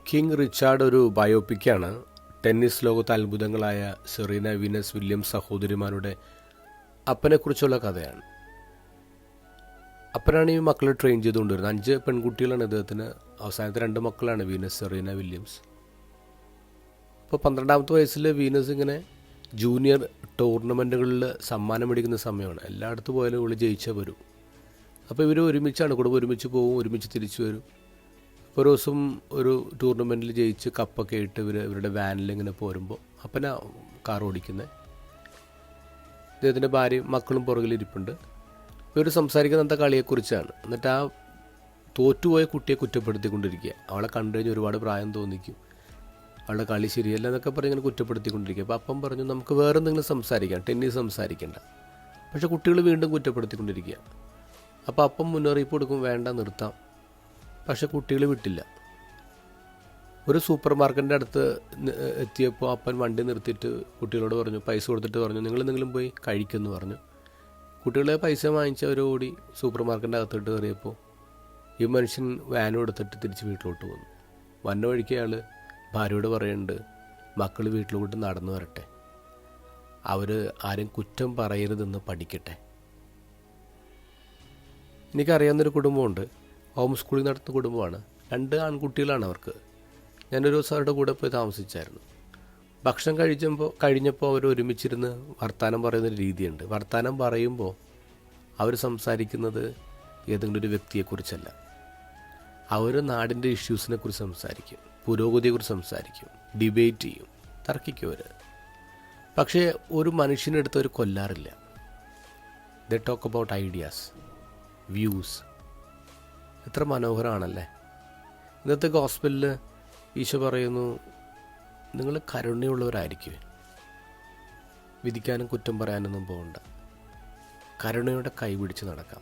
King Richard ഒരു ബയോപിക്കാണ്. Tennis ലോകത്തെ അത്ഭുതങ്ങളായ Serena Venus Williams സഹോദരിമാരുടെ അപ്പനെക്കുറിച്ചുള്ള കഥയാണ്. അപ്പനാണ് ഈ മക്കളെ ട്രെയിൻ ചെയ്തുകൊണ്ടിരുന്നത്. 5 പെൺകുട്ടികളാണ് ഇദ്ദേഹത്തിന്. അവസാനത്തെ 2 മക്കളാണ് വീനസ്, സെറീന വില്യംസ്. ഇപ്പോൾ 12ാമത്തെ വയസ്സിൽ വീനസ് ഇങ്ങനെ ജൂനിയർ ടൂർണമെൻറ്റുകളിൽ സമ്മാനം മേടിക്കുന്ന സമയമാണ്. എല്ലായിടത്തും പോയാലും ഇവള് ജയിച്ചാൽ വരും. അപ്പോൾ ഇവർ ഒരുമിച്ചാണ്, കുടുംബം ഒരുമിച്ച് പോകും, ഒരുമിച്ച് തിരിച്ചു വരും. ഒരു ദിവസം ഒരു ടൂർണമെൻറ്റിൽ ജയിച്ച് കപ്പൊക്കെ ഇട്ട് ഇവരുടെ വാനിൽ ഇങ്ങനെ പോരുമ്പോൾ അപ്പനാ കാർ ഓടിക്കുന്നത്. ഇദ്ദേഹത്തിൻ്റെ ഭാര്യയും മക്കളും പുറകിലിരിപ്പുണ്ട്. ഇവർ സംസാരിക്കുന്ന അന്നത്തെ കളിയെക്കുറിച്ചാണ്. എന്നിട്ട് ആ തോറ്റുപോയ കുട്ടിയെ കുറ്റപ്പെടുത്തിക്കൊണ്ടിരിക്കുക. അവളെ കണ്ടു കഴിഞ്ഞ് ഒരുപാട് പ്രായം തോന്നിക്കും, അവളുടെ കളി ശരിയല്ല എന്നൊക്കെ പറഞ്ഞ് ഇങ്ങനെ കുറ്റപ്പെടുത്തിക്കൊണ്ടിരിക്കുക. അപ്പോൾ അപ്പം പറഞ്ഞു, നമുക്ക് വേറെ എന്തെങ്കിലും സംസാരിക്കാം, ടെന്നീസ് സംസാരിക്കേണ്ട. പക്ഷേ കുട്ടികൾ വീണ്ടും കുറ്റപ്പെടുത്തിക്കൊണ്ടിരിക്കുക. അപ്പോൾ അപ്പം മുന്നറിയിപ്പ് കൊടുക്കും, വേണ്ട നിർത്താം. പക്ഷെ കുട്ടികൾ വിട്ടില്ല. ഒരു സൂപ്പർ മാർക്കറ്റിൻ്റെ അടുത്ത് എത്തിയപ്പോൾ അപ്പൻ വണ്ടി നിർത്തിയിട്ട് കുട്ടികളോട് പറഞ്ഞു, പൈസ കൊടുത്തിട്ട് പറഞ്ഞു, നിങ്ങൾ എന്തെങ്കിലും പോയി കഴിക്കുമെന്ന് പറഞ്ഞു. കുട്ടികളെ പൈസ വാങ്ങിച്ച് അവർ ഓടി സൂപ്പർ മാർക്കറ്റിൻ്റെ അകത്തോട്ട് കയറിയപ്പോൾ ഈ മനുഷ്യൻ വാനും എടുത്തിട്ട് തിരിച്ച് വീട്ടിലോട്ട് വന്നു. വന്ന വഴിക്ക് അയാൾ ഭാര്യയോട് പറയുന്നുണ്ട്, മക്കൾ വീട്ടിലോട്ട് നടന്നു വരട്ടെ, അവർ ആരും കുറ്റം പറയരുതെന്ന് പഠിക്കട്ടെ. എനിക്കറിയാവുന്നൊരു കുടുംബമുണ്ട്, ഹോം സ്കൂളിൽ നടത്തുന്ന കുടുംബമാണ്. 2 ആൺകുട്ടികളാണ് അവർക്ക്. ഞാനൊരു ദിവസം അവരുടെ കൂടെ പോയി താമസിച്ചായിരുന്നു. ഭക്ഷണം കഴിഞ്ഞപ്പോൾ അവർ ഒരുമിച്ചിരുന്ന് വർത്തമാനം പറയുന്നൊരു രീതിയുണ്ട്. വർത്തമാനം പറയുമ്പോൾ അവർ സംസാരിക്കുന്നത് ഏതെങ്കിലും ഒരു വ്യക്തിയെക്കുറിച്ചല്ല. അവർ നാടിൻ്റെ ഇഷ്യൂസിനെ കുറിച്ച് സംസാരിക്കും, പുരോഗതിയെക്കുറിച്ച് സംസാരിക്കും, ഡിബേറ്റ് ചെയ്യും, തർക്കിക്കും അവർ. പക്ഷേ ഒരു മനുഷ്യനെടുത്ത് അവർ കൊല്ലാറില്ല. They talk about ideas, views. എത്ര മനോഹരമാണല്ലേ. ഇന്നത്തെ ഗോസ്പലിൽ ഈശോ പറയുന്നു, നിങ്ങൾ കരുണയുള്ളവരായിരിക്കും, വിധിക്കാനും കുറ്റം പറയാനൊന്നും പോകണ്ട, കരുണയുടെ കൈ പിടിച്ച് നടക്കാം.